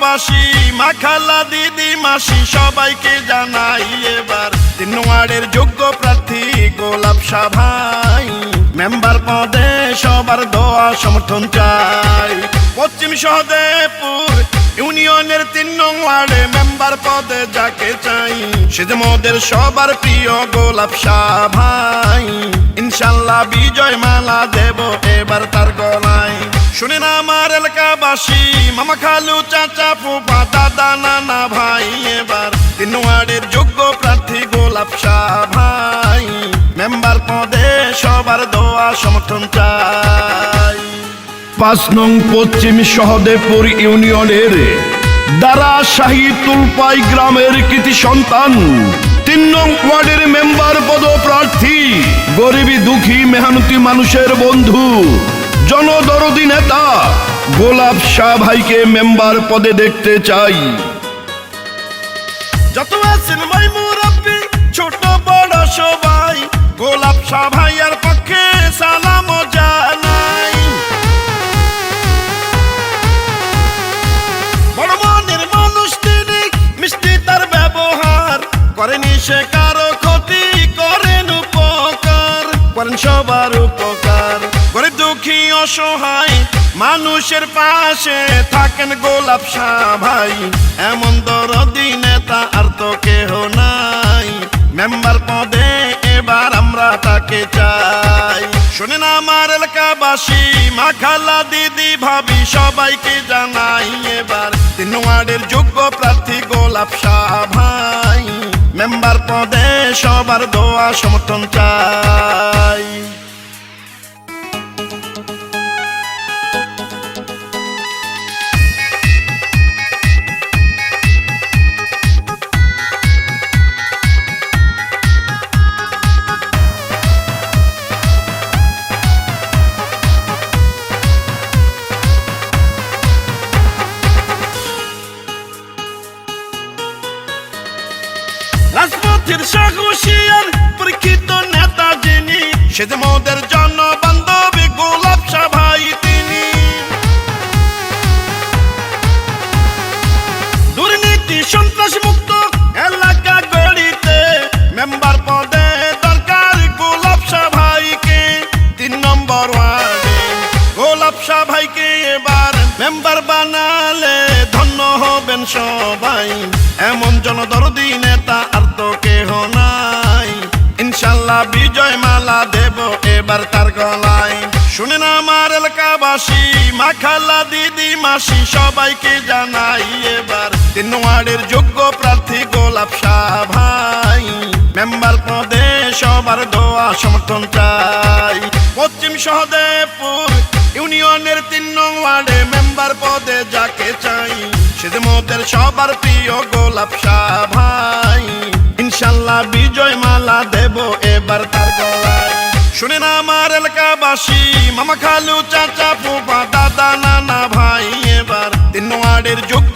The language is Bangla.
এলাকাবাসী, মা খালা দিদি মাসি সবাইকে জানাই এবার 3 ওয়ার্ডের যোগ্য প্রার্থী গোলাপ শাহ ভাই। মেম্বার পদে সবার দোয়া সমর্থন চাই। পশ্চিম সহদেবপুর ইউনিয়নের 3 নং ওয়ার্ডে মেম্বার পদে যাকে চাই, সে যে মোদের সবার প্রিয় গোলাপ শাহ ভাই। ইনশাল্লাহ বিজয় মালা দেব এবার তার গলায়। শুনেন আমার এলাকাবাসী, মামা খালু চাচা ফুফা দাদা নানা ভাই, এবার 3 ওয়ার্ডের যোগ্য প্রার্থী গোলাপ শাহ ভাই। মেম্বার পদে সবার দোয়া সমর্থন চাই। 5 নং পশ্চিম সহদেবপুর ইউনিয়নের দারাশাহী তুলপাই গ্রামের কৃতি সন্তান 3 নং ওয়ার্ডের মেম্বার পদপ্রার্থী, গরিবী দুঃখী মেহনতি মানুষের বন্ধু, জনদরদি নেতা গোলাপ শাহ ভাইকে মেম্বার পদে দেখতে চাই। যত আছেন ভাই মুরব্বি ছোট বড় সবাই, গোলাপ শাহ ভাইয়ার পক্ষে সালাম জানাই। বড় মনের মানুষ তিনি, মিষ্টি তার ব্যবহার, করেনি সে কারো ক্ষতি, করেন উপকার, করেন সবার উপকার। গরিব দুঃখী অসহায় মানুষের পাশে থাকেন গোলাপ শাহ ভাই। এমন দরদি নেতা আর তো কেহ নাই, মেম্বার পদে এবার আমরা তাকে চাই। শুনেন আমার এলাকাবাসী, মা খালা দিদি ভাবি সবাইকে জানাই এবার 3 ওয়ার্ডের যোগ্য প্রার্থী গোলাপ শাহ ভাই। মেম্বার পদে সবার দোয়া সমর্থন চাই। রাজপথের সাহসিয়ার পরীক্ষিত নেতা যিনি, সে যে মোদের জনবান্ধবী গোলাপ শাহ ভাই তিনি। দুর্নীতি সন্ত্রাস মুক্ত এলাকা গড়িতে মেম্বার পদে দরকার গোলাপ শাহ ভাইকে। 3 নম্বর ওয়ার্ডে গোলাপ শাহ ভাইকে এবার মেম্বার বানালে ধন্য হবেন সবাই। এমন জনদরদি নেতা আর তো কেহ নাই, ইনশাল্লাহ বিজয় মালা দেব এবার তার গলায়। শুনেন আমার এলাকাবাসী, মা খালা দিদি মাসি সবাইকে জানাই এবার 3 ওয়ার্ডের যোগ্য প্রার্থী গোলাপ শাহ ভাই। মেম্বার পদে সবার দোয়া সমর্থন চাই। পশ্চিম সহদেবপুর ইউনিয়নের 3 নং ওয়ার্ডে মেম্বার পদে যাকে চাই, সে যে মোদের সবার প্রিয় গোলাপ শাহ ভাই। ইনশাল্লাহ বিজয় মালা দেব এবার তার গলায়। শুনেন আমার এলাকাবাসী, মামা খালু চাচা ফুফা দাদা নানা ভাই, এবার 3 ওয়ার্ডের যোগ্য